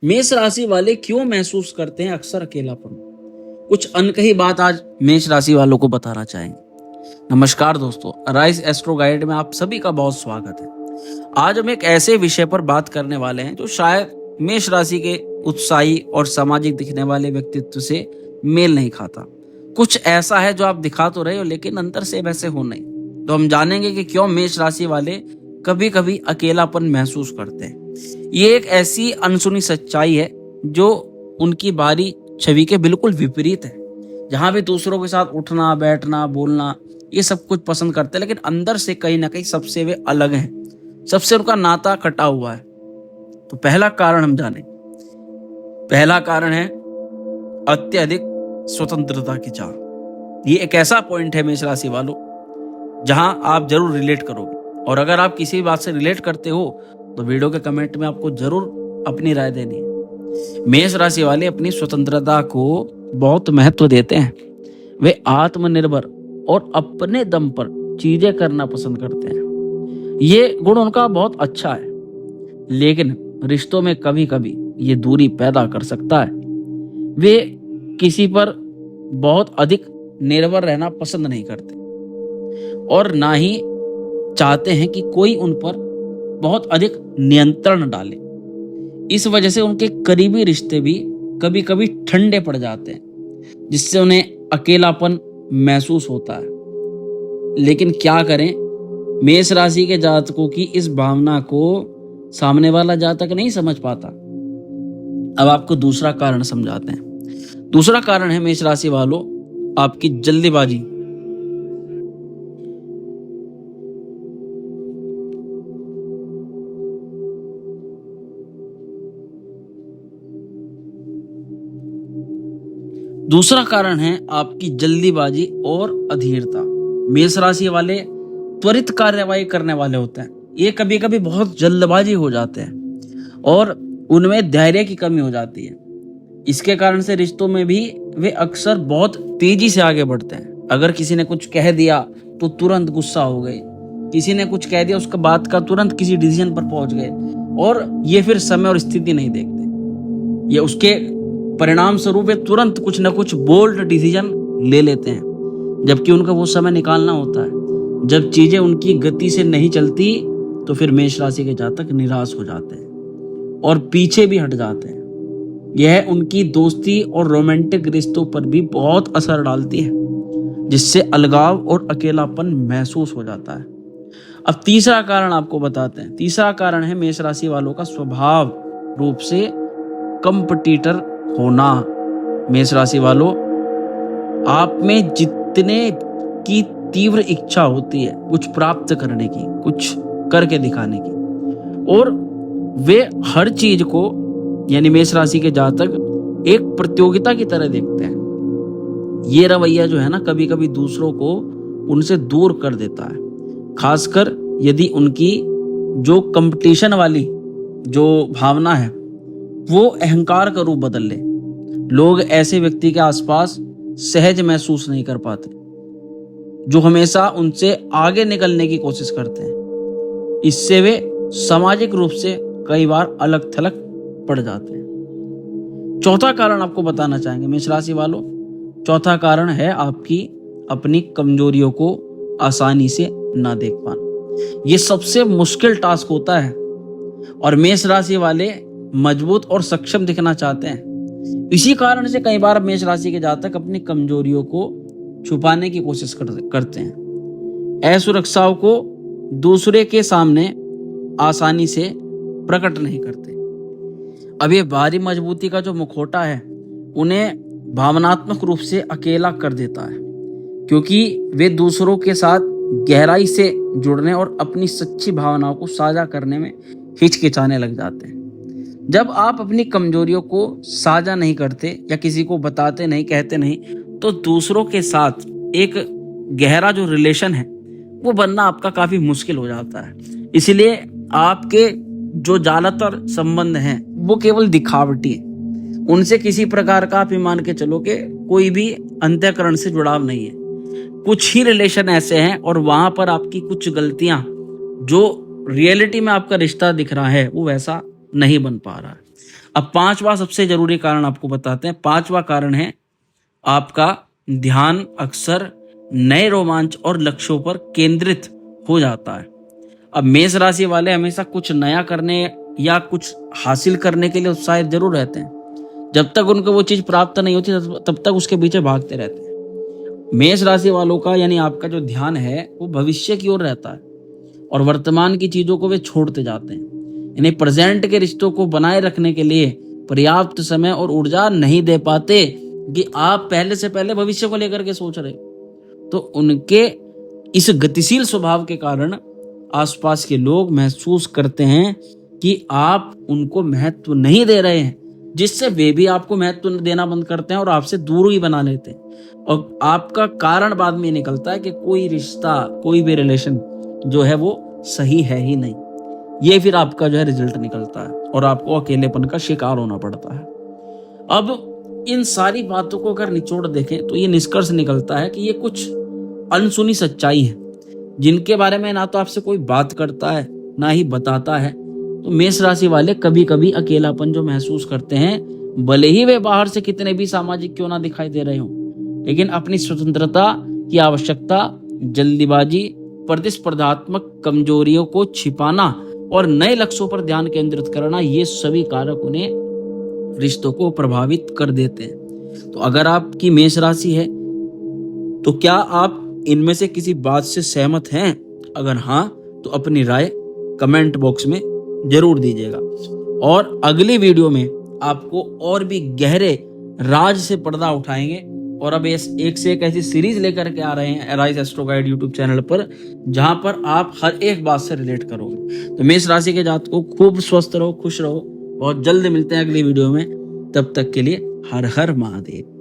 मेष राशि वाले क्यों महसूस करते हैं अक्सर अकेलापन? कुछ अनकही बात आज मेष राशि वालों को बताना चाहेंगे। नमस्कार दोस्तों, राइज एस्ट्रो गाइड में आप सभी का बहुत स्वागत है। आज हम एक ऐसे विषय पर बात करने वाले हैं जो शायद मेष राशि के उत्साही और सामाजिक दिखने वाले व्यक्तित्व से मेल नहीं खाता। कुछ ऐसा है जो आप दिखा तो रहे हो लेकिन अंदर से वैसे हो नहीं। तो हम जानेंगे कि क्यों मेष राशि वाले कभी कभी अकेलापन महसूस करते हैं। ये एक ऐसी अनसुनी सच्चाई है जो उनकी बाहरी छवि के बिल्कुल विपरीत है। जहां भी दूसरों के साथ उठना बैठना बोलना ये सब कुछ पसंद करते हैं, लेकिन अंदर से कहीं ना कहीं सबसे वे अलग हैं। सबसे उनका नाता कटा हुआ है। तो पहला कारण हम जाने। पहला कारण है अत्यधिक स्वतंत्रता की चाह। ये एक ऐसा पॉइंट है मेष राशि वालों जहां आप जरूर रिलेट करोगे, और अगर आप किसी भी बात से रिलेट करते हो तो वीडियो के कमेंट में आपको जरूर अपनी राय देनी है। मेष राशि वाले अपनी स्वतंत्रता को बहुत महत्व देते हैं। वे आत्मनिर्भर और अपने दम पर चीजें करना पसंद करते हैं। ये गुण उनका बहुत अच्छा है, लेकिन रिश्तों में कभी कभी ये दूरी पैदा कर सकता है। वे किसी पर बहुत अधिक निर्भर रहना पसंद नहीं करते और ना ही चाहते हैं कि कोई उन पर बहुत अधिक नियंत्रण डाले। इस वजह से उनके करीबी रिश्ते भी कभी कभी ठंडे पड़ जाते हैं, जिससे उन्हें अकेलापन महसूस होता है। लेकिन क्या करें, मेष राशि के जातकों की इस भावना को सामने वाला जातक नहीं समझ पाता। अब आपको दूसरा कारण समझाते हैं। दूसरा कारण है मेष राशि वालों आपकी जल्दीबाजी। दूसरा कारण है आपकी जल्दीबाजी और अधीरता। मेष राशि वाले त्वरित कार्यवाही करने वाले होते हैं। ये कभी कभी बहुत जल्दबाजी हो जाते हैं और उनमें धैर्य की कमी हो जाती है। इसके कारण से रिश्तों में भी वे अक्सर बहुत तेजी से आगे बढ़ते हैं। अगर किसी ने कुछ कह दिया तो तुरंत गुस्सा हो गए, किसी ने कुछ कह दिया उसका बात का तुरंत किसी डिसीजन पर पहुंच गए, और ये फिर समय और स्थिति नहीं देखते। ये उसके परिणाम स्वरूप वे तुरंत कुछ न कुछ बोल्ड डिसीजन ले लेते हैं, जबकि उनका वो समय निकालना होता है। जब चीजें उनकी गति से नहीं चलती तो फिर मेष राशि के जातक निराश हो जाते हैं और पीछे भी हट जाते हैं। यह उनकी दोस्ती और रोमांटिक रिश्तों पर भी बहुत असर डालती है, जिससे अलगाव और अकेलापन महसूस हो जाता है। अब तीसरा कारण आपको बताते हैं। तीसरा कारण है मेष राशि वालों का स्वभाव रूप से कंपटीटर होना। मेष राशि वालों, आप में जितने की तीव्र इच्छा होती है कुछ प्राप्त करने की, कुछ करके दिखाने की, और वे हर चीज को यानी मेष राशि के जातक एक प्रतियोगिता की तरह देखते हैं। ये रवैया जो है ना कभी कभी दूसरों को उनसे दूर कर देता है, खासकर यदि उनकी जो कंपटीशन वाली जो भावना है वो अहंकार का रूप बदल ले। लोग ऐसे व्यक्ति के आसपास सहज महसूस नहीं कर पाते जो हमेशा उनसे आगे निकलने की कोशिश करते हैं। इससे वे सामाजिक रूप से कई बार अलग थलग पड़ जाते हैं। चौथा कारण आपको बताना चाहेंगे मेष राशि वालों। चौथा कारण है आपकी अपनी कमजोरियों को आसानी से ना देख पाना। ये सबसे मुश्किल टास्क होता है और मेष राशि वाले मजबूत और सक्षम दिखना चाहते हैं। इसी कारण से कई बार मेष राशि के जातक अपनी कमजोरियों को छुपाने की कोशिश करते हैं। असुरक्षाओं को दूसरे के सामने आसानी से प्रकट नहीं करते। अब ये बाहरी मजबूती का जो मुखौटा है उन्हें भावनात्मक रूप से अकेला कर देता है, क्योंकि वे दूसरों के साथ गहराई से जुड़ने और अपनी सच्ची भावनाओं को साझा करने में हिचकिचाने लग जाते हैं। जब आप अपनी कमजोरियों को साझा नहीं करते या किसी को बताते नहीं, कहते नहीं, तो दूसरों के साथ एक गहरा जो रिलेशन है वो बनना आपका काफी मुश्किल हो जाता है। इसलिए आपके जो ज्यादातर संबंध हैं वो केवल दिखावटी है। उनसे किसी प्रकार का आप मान के चलो कि कोई भी अंतःकरण से जुड़ाव नहीं है। कुछ ही रिलेशन ऐसे हैं और वहां पर आपकी कुछ गलतियां जो रियलिटी में आपका रिश्ता दिख रहा है वो वैसा नहीं बन पा रहा है। अब पांचवा सबसे जरूरी कारण आपको बताते हैं। पांचवा कारण है आपका ध्यान अक्सर नए रोमांच और लक्ष्यों पर केंद्रित हो जाता है। अब मेष राशि वाले हमेशा कुछ नया करने या कुछ हासिल करने के लिए उत्साहित जरूर रहते हैं। जब तक उनको वो चीज प्राप्त नहीं होती तब तक उसके पीछे भागते रहते हैं। मेष राशि वालों का यानी आपका जो ध्यान है वो भविष्य की ओर रहता है और वर्तमान की चीजों को वे छोड़ते जाते हैं। यानी प्रेजेंट के रिश्तों को बनाए रखने के लिए पर्याप्त समय और ऊर्जा नहीं दे पाते कि आप पहले से पहले भविष्य को लेकर के सोच रहे। तो उनके इस गतिशील स्वभाव के कारण आसपास के लोग महसूस करते हैं कि आप उनको महत्व नहीं दे रहे हैं, जिससे वे भी आपको महत्व देना बंद करते हैं और आपसे दूर ही बना लेते हैं। और आपका कारण बाद में निकलता है कि कोई रिश्ता, कोई भी रिलेशन जो है वो सही है ही नहीं। ये फिर आपका जो है रिजल्ट निकलता है और आपको अकेलेपन का शिकार होना पड़ता है। अब इन सारी बातों को अगर निचोड़ देखें तो ये निष्कर्ष निकलता है कि ये कुछ अनसुनी सच्चाई है जिनके बारे में ना तो आपसे कोई बात करता है ना ही बताता है। तो मेष राशि वाले कभी कभी अकेलापन जो महसूस करते हैं, भले ही वे बाहर से कितने भी सामाजिक क्यों ना दिखाई दे रहे हों, लेकिन अपनी स्वतंत्रता की आवश्यकता, जल्दीबाजी, प्रतिस्पर्धात्मक कमजोरियों को छिपाना और नए लक्ष्यों पर ध्यान केंद्रित करना, ये सभी कारक उन्हें रिश्तों को प्रभावित कर देते हैं। तो अगर आपकी मेष राशि है तो क्या आप इनमें से किसी बात से सहमत हैं? अगर हाँ तो अपनी राय कमेंट बॉक्स में जरूर दीजिएगा। और अगली वीडियो में आपको और भी गहरे राज से पर्दा उठाएंगे और अब एक से एक ऐसी सीरीज लेकर के आ रहे हैं arise astro guide YouTube channel पर, जहां पर आप हर एक बात से रिलेट करोगे। तो मेष राशि के जातकों खूब स्वस्थ रहो, खुश रहो। बहुत जल्द मिलते हैं अगली वीडियो में। तब तक के लिए हर हर महादेव।